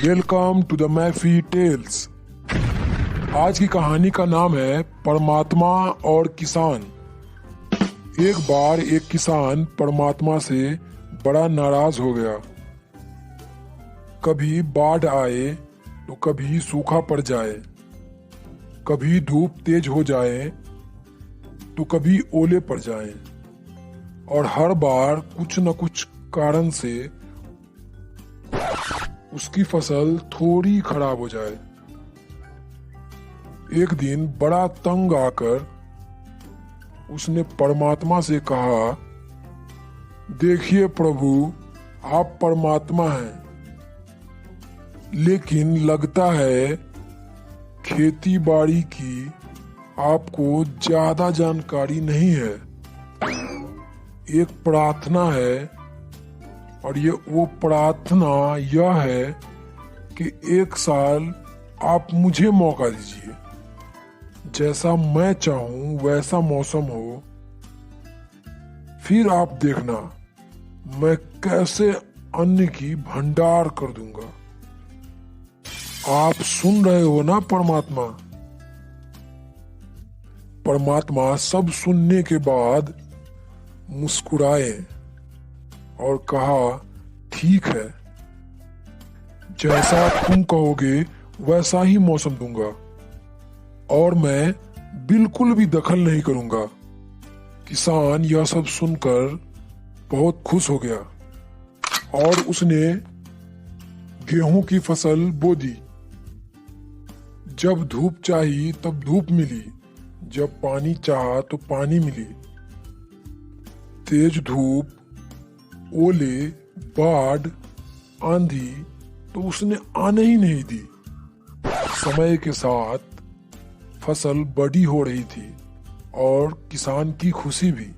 Welcome to the Maffy tales. आज की कहानी का नाम है परमात्मा और किसान। एक बार एक किसान परमात्मा से बड़ा नाराज हो गया। कभी बाढ़ आए तो कभी सूखा पड़ जाए, कभी धूप तेज हो जाए तो कभी ओले पड़ जाए, और हर बार कुछ न कुछ कारण से उसकी फसल थोड़ी खराब हो जाए। एक दिन बड़ा तंग आकर उसने परमात्मा से कहा, देखिए प्रभु, आप परमात्मा हैं, लेकिन लगता है खेती बाड़ी की आपको ज्यादा जानकारी नहीं है। एक प्रार्थना है, और वो प्रार्थना यह है कि एक साल आप मुझे मौका दीजिए, जैसा मैं चाहूं वैसा मौसम हो, फिर आप देखना मैं कैसे अन्न की भंडार कर दूंगा। आप सुन रहे हो ना परमात्मा? परमात्मा सब सुनने के बाद मुस्कुराए और कहा, ठीक है, जैसा तुम कहोगे वैसा ही मौसम दूंगा, और मैं बिल्कुल भी दखल नहीं करूंगा। किसान यह सब सुनकर बहुत खुश हो गया और उसने गेहूं की फसल बो दी। जब धूप चाहिए तब धूप मिली, जब पानी चाहा तो पानी मिली। तेज धूप, ओले, बाढ़, आंधी तो उसने आने ही नहीं दी। समय के साथ फसल बड़ी हो रही थी और किसान की खुशी भी।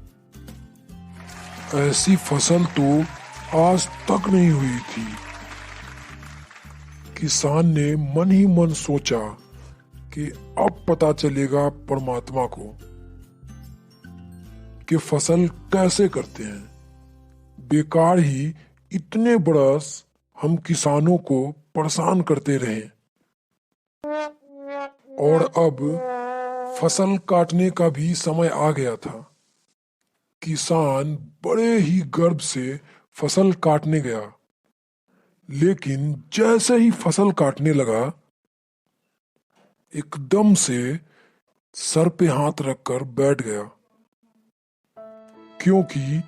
ऐसी फसल तो आज तक नहीं हुई थी। किसान ने मन ही मन सोचा कि अब पता चलेगा परमात्मा को कि फसल कैसे करते हैं। बेकार ही इतने बरस हम किसानों को परेशान करते रहे, और अब फसल काटने का भी समय आ गया था। किसान बड़े ही गर्व से फसल काटने गया, लेकिन जैसे ही फसल काटने लगा, एकदम से सर पे हाथ रखकर बैठ गया, क्योंकि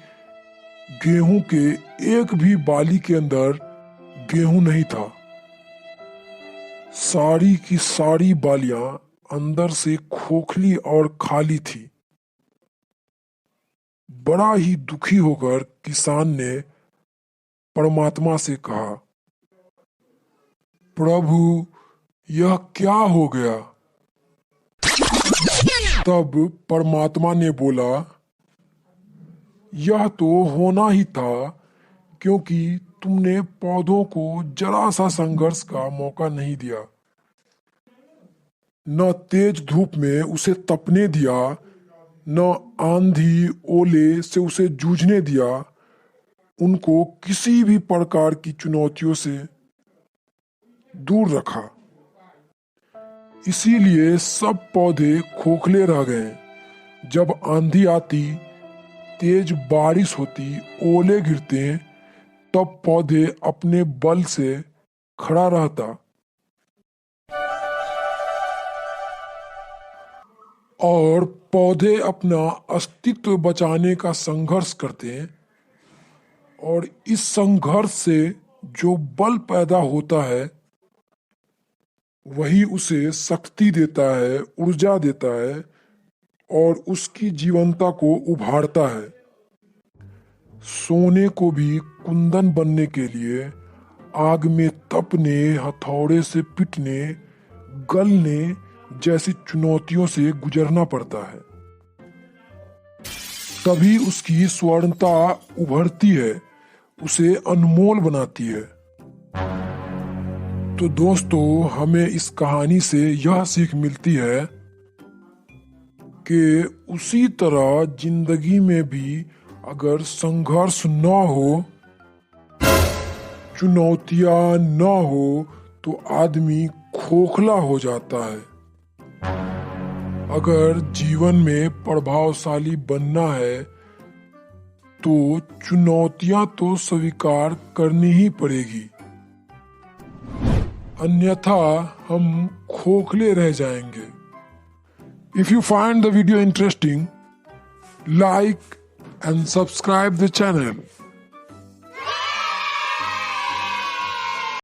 गेहूं के एक भी बाली के अंदर गेहूं नहीं था। सारी की सारी बालियां अंदर से खोखली और खाली थी। बड़ा ही दुखी होकर किसान ने परमात्मा से कहा, प्रभु, यह क्या हो गया? तब परमात्मा ने बोला, यह तो होना ही था, क्योंकि तुमने पौधों को जरा सा संघर्ष का मौका नहीं दिया। न तेज धूप में उसे तपने दिया, न आंधी ओले से उसे जूझने दिया। उनको किसी भी प्रकार की चुनौतियों से दूर रखा। इसीलिए सब पौधे खोखले रह गए। जब आंधी आती, तेज बारिश होती, ओले गिरते, तब पौधे अपने बल से खड़ा रहता, और पौधे अपना अस्तित्व बचाने का संघर्ष करते, और इस संघर्ष से जो बल पैदा होता है वही उसे शक्ति देता है, ऊर्जा देता है, और उसकी जीवंतता को उभारता है। सोने को भी कुंदन बनने के लिए आग में तपने, हथौड़े से पिटने, गलने जैसी चुनौतियों से गुजरना पड़ता है, तभी उसकी स्वर्णता उभरती है, उसे अनमोल बनाती है। तो दोस्तों, हमें इस कहानी से यह सीख मिलती है कि उसी तरह जिंदगी में भी अगर संघर्ष न हो, चुनौतियां न हो, तो आदमी खोखला हो जाता है। अगर जीवन में प्रभावशाली बनना है तो चुनौतियां तो स्वीकार करनी ही पड़ेगी, अन्यथा हम खोखले रह जाएंगे। If you find the video interesting, like and subscribe the channel.